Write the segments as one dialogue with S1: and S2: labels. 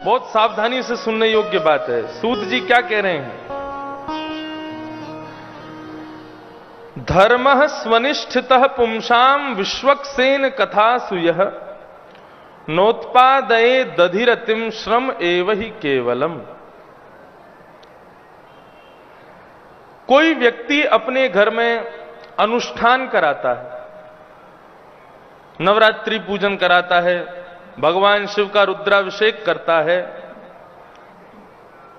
S1: बहुत सावधानी से सुनने योग्य बात है। सूत जी क्या कह रहे हैं? धर्मः स्वनिष्ठितः पुंसाम विश्वक्सेन कथासु यः नोत्पादये दधिरतिम श्रम एव ही केवलम। कोई व्यक्ति अपने घर में अनुष्ठान कराता है, नवरात्रि पूजन कराता है, भगवान शिव का रुद्राभिषेक करता है,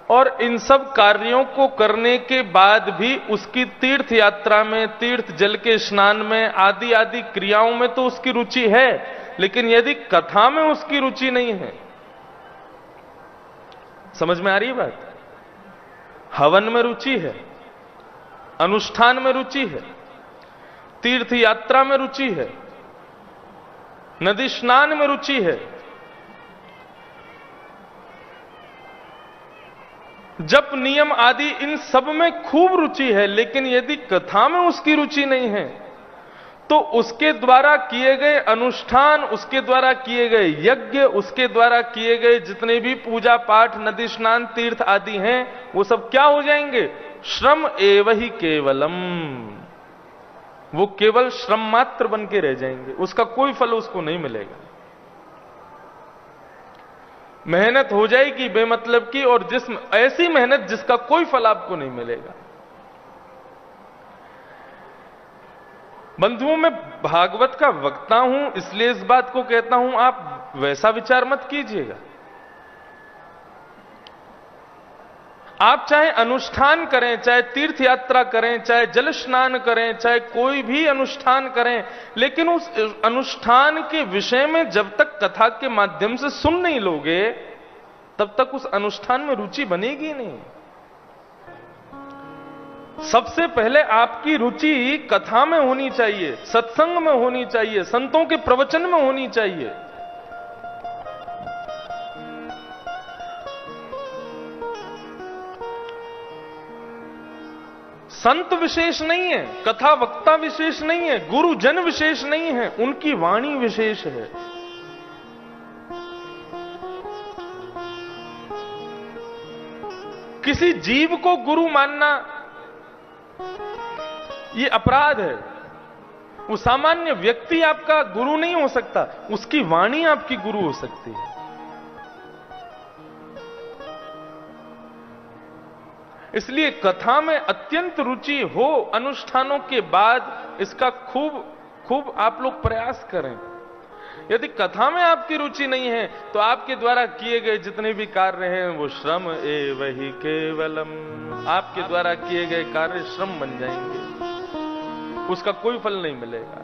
S1: और इन सब कार्यों को करने के बाद भी उसकी तीर्थ यात्रा में, तीर्थ जल के स्नान में, आदि आदि क्रियाओं में तो उसकी रुचि है, लेकिन यदि कथा में उसकी रुचि नहीं है, समझ में आ रही है बात? हवन में रुचि है, अनुष्ठान में रुचि है, तीर्थ यात्रा में रुचि है, नदी स्नान में रुचि है, जप नियम आदि इन सब में खूब रुचि है, लेकिन यदि कथा में उसकी रुचि नहीं है तो उसके द्वारा किए गए अनुष्ठान, उसके द्वारा किए गए यज्ञ, उसके द्वारा किए गए जितने भी पूजा पाठ, नदी स्नान, तीर्थ आदि हैं, वो सब क्या हो जाएंगे? श्रम एव ही केवलम। वो केवल श्रम मात्र बन के रह जाएंगे, उसका कोई फल उसको नहीं मिलेगा। मेहनत हो जाएगी बेमतलब की, और ऐसी मेहनत जिसका कोई फल आपको नहीं मिलेगा। बंधुओं, मैं भागवत का वक्ता हूं, इसलिए इस बात को कहता हूं, आप वैसा विचार मत कीजिएगा। आप चाहे अनुष्ठान करें, चाहे तीर्थ यात्रा करें, चाहे जल स्नान करें, चाहे कोई भी अनुष्ठान करें, लेकिन उस अनुष्ठान के विषय में जब तक कथा के माध्यम से सुन नहीं लोगे, तब तक उस अनुष्ठान में रुचि बनेगी नहीं। सबसे पहले आपकी रुचि कथा में होनी चाहिए, सत्संग में होनी चाहिए, संतों के प्रवचन में होनी चाहिए। संत विशेष नहीं है, कथा वक्ता विशेष नहीं है, गुरुजन विशेष नहीं है, उनकी वाणी विशेष है। किसी जीव को गुरु मानना ये अपराध है। वो सामान्य व्यक्ति आपका गुरु नहीं हो सकता, उसकी वाणी आपकी गुरु हो सकती है। इसलिए कथा में अत्यंत रुचि हो, अनुष्ठानों के बाद इसका खूब आप लोग प्रयास करें। यदि कथा में आपकी रुचि नहीं है तो आपके द्वारा किए गए जितने भी कार्य हैं वो श्रम एव ही केवलम। आपके द्वारा किए गए कार्य श्रम बन जाएंगे, उसका कोई फल नहीं मिलेगा।